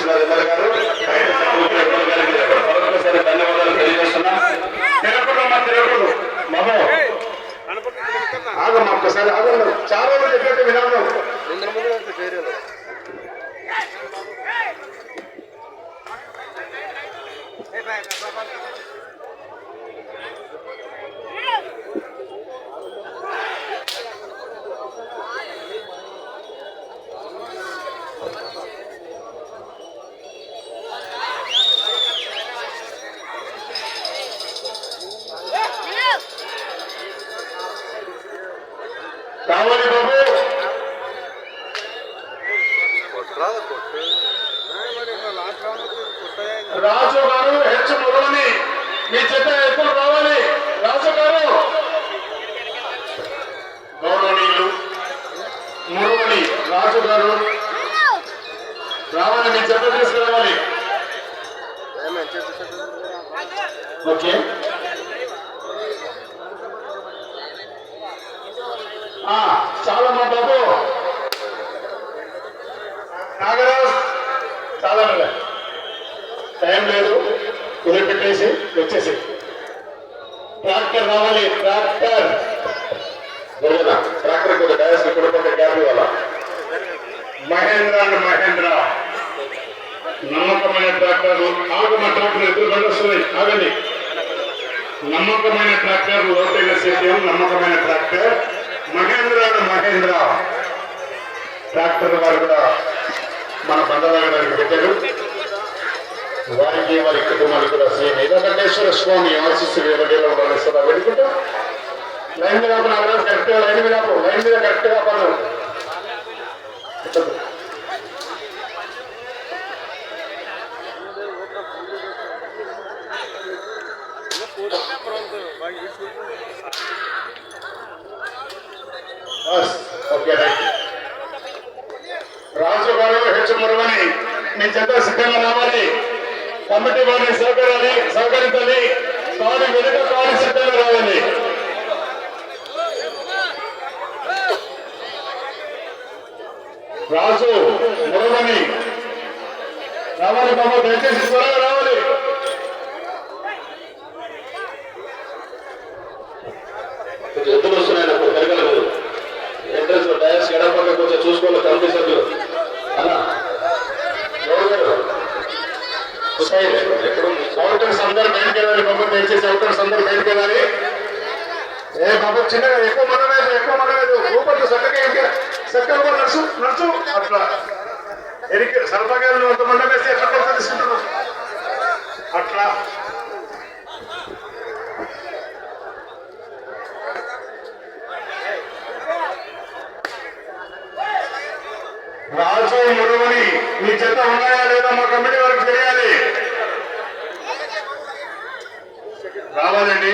చేస్తున్నారు ఎమ్మెల్యే గారు. మరొకసారి ధన్యవాదాలు తెలియజేస్తున్నాం. తిరగకూడదు మమో ఆగమ్మ ఒక్కసారి ఆగండి. చాలా మంది చెప్పినట్టు వినాలి. కావాలి బాబు. రాజు గారు హెచ్చు మురవని మీ చేత ఎప్పుడు రావాలి. రాజు గారు గౌరవనీయులు మురవని రాజు గారు రావాలి. మీ చేత తీసుకురావాలి. ఓకే చాలా మా బాబు నాగరాజ్ చాలా టైం లేదు. వదిలిపెట్టేసి వచ్చేసి ట్రాక్టర్ రావాలి. ట్రాక్టర్ ట్రాక్టర్ కొద్దిగా డయాస్ కొడుకుంటే గ్యాప్ ఇవ్వాల. మహేంద్ర అండ్ మహేంద్ర నమ్మకమైన ట్రాక్టర్లు. ఆగమ ట్రాక్టర్ ఎదురు బండి వస్తున్నాయి. ఆగండి. నమ్మకమైన ట్రాక్టర్ లోతైన సేద్యం. నమ్మకమైన tractor Mahindra and Mahindra tractor వారు కూడా మన బంధువులకు పెట్టారు. వారికి వారి కుటుంబానికి కూడా శ్రీ నీలకంఠేశ్వర స్వామి ఆశీస్సులు ఎవరిలో ఉండాలి. సదా పెట్టుకుంటూ లైన్ మీద కరెక్ట్ గా లైన్ మీద కరెక్ట్ గా పనులు. Okay right. రాజు గారు హెచ్చు మురవని మీ చెత్త సిద్ధంగా రావాలి. కమిటీ వారిని సహకరించాలి. కాని వెనుక కాని సిద్ధంగా రావాలి. రాజు మురవని రావాలి బాబు. దయచేసి త్వరగా రావాలి. ఎద్దులు వస్తున్నాయి నాకు పెరగలేదు. ఎంట్రన్స్ లో డయాస్ ఎడపక్క కొంచెం చూసుకోవాలి. కమిటీ సభ్యులు అవుటర్స్ అందరూ బయటకు వెళ్ళాలి బాబు. దయచేసి అవుటర్స్ అందరూ బయటకు వెళ్ళాలి. ఏ బాబు చిన్నగా ఎక్కువ మనలేదు రూపంలో చక్కగా నడుచు అట్లా ఎరికి సరఫరాలు అంత మండ వేస్తే ఎట్లా తీసుకుంటున్నాం అట్లా. రాజు మురవని మీ చేత ఉన్నాయా లేదా మా కమిటీ వారికి తెలియాలి. రావాలండి.